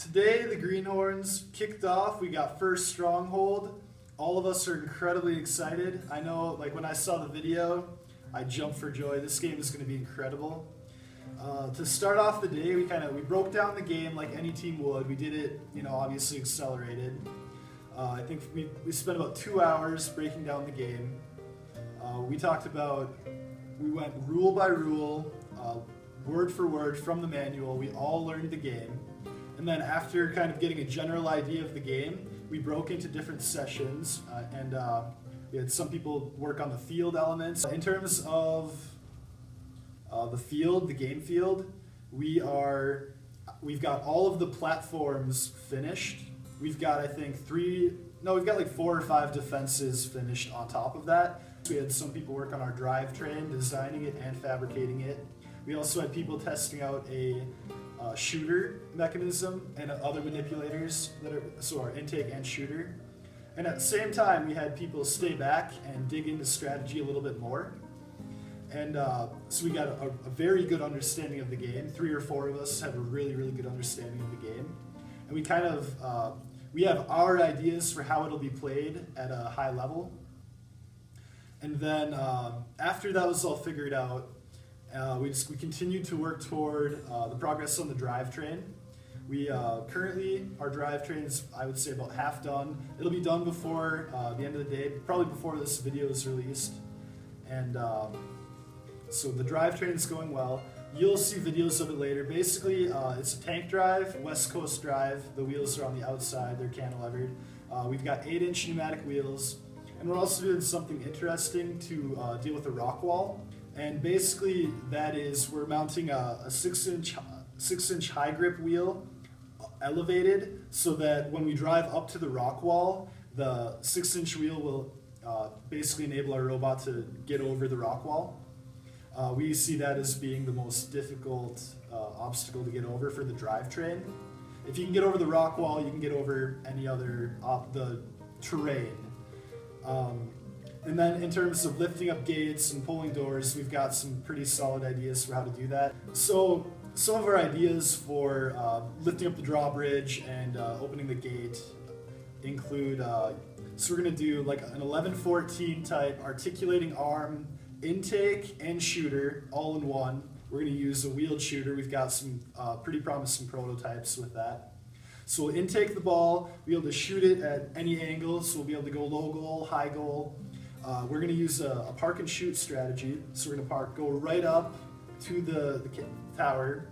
Today the Greenhorns kicked off. We got first stronghold. All of us are incredibly excited. I know, like when I saw the video, I jumped for joy. This game is going to be incredible. To start off the day, we broke down the game like any team would. We did it, obviously accelerated. I think we spent about 2 hours breaking down the game. We went rule by rule, word for word from the manual. We all learned the game. And then after kind of getting a general idea of the game, we broke into different sessions and we had some people work on the field elements. In terms of the game field, we've got all of the platforms finished. We've got, I think, like 4 or 5 defenses finished on top of that. So we had some people work on our drivetrain, designing it and fabricating it. We also had people testing out a shooter mechanism and other manipulators so our intake and shooter. And at the same time, we had people stay back and dig into strategy a little bit more. And so we got a very good understanding of the game. 3 or 4 of us have a really, really good understanding of the game. And we have our ideas for how it'll be played at a high level. And then after that was all figured out, we continued to work toward the progress on the drivetrain. Currently, our drivetrain is, I would say, about half done. It'll be done before the end of the day, probably before this video is released. And so the drivetrain is going well. You'll see videos of it later. Basically, it's a tank drive, West Coast drive. The wheels are on the outside, they're cantilevered. We've got 8-inch pneumatic wheels. And we're also doing something interesting to deal with the rock wall. And basically, that is, we're mounting a 6-inch high grip wheel elevated so that when we drive up to the rock wall, the 6-inch wheel will basically enable our robot to get over the rock wall. We see that as being the most difficult obstacle to get over for the drivetrain. If you can get over the rock wall, you can get over any other the terrain. And then in terms of lifting up gates and pulling doors, we've got some pretty solid ideas for how to do that. So some of our ideas for lifting up the drawbridge and opening the gate include, so we're going to do like an 1114 type articulating arm intake and shooter all in one. We're going to use a wheeled shooter. We've got some pretty promising prototypes with that. So we'll intake the ball, be able to shoot it at any angle, so we'll be able to go low goal, high goal. We're going to use a park and shoot strategy. So we're going to go right up to the tower,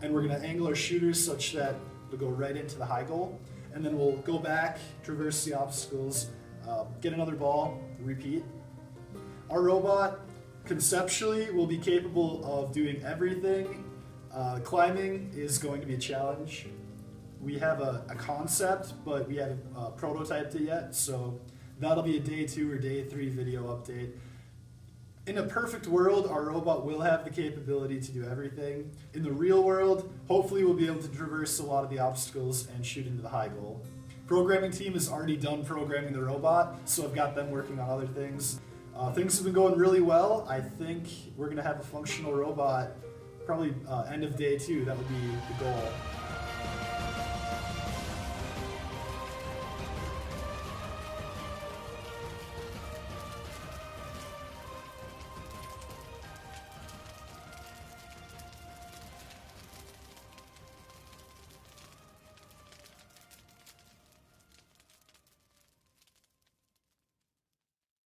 and we're going to angle our shooters such that it'll go right into the high goal. And then we'll go back, traverse the obstacles, get another ball, repeat. Our robot, conceptually, will be capable of doing everything. Climbing is going to be a challenge. We have a concept, but we haven't prototyped it yet, so that'll be a day 2 or day 3 video update. In a perfect world, our robot will have the capability to do everything. In the real world, hopefully we'll be able to traverse a lot of the obstacles and shoot into the high goal. Programming team is already done programming the robot, so I've got them working on other things. Things have been going really well. I think we're going to have a functional robot probably end of day 2. That would be the goal.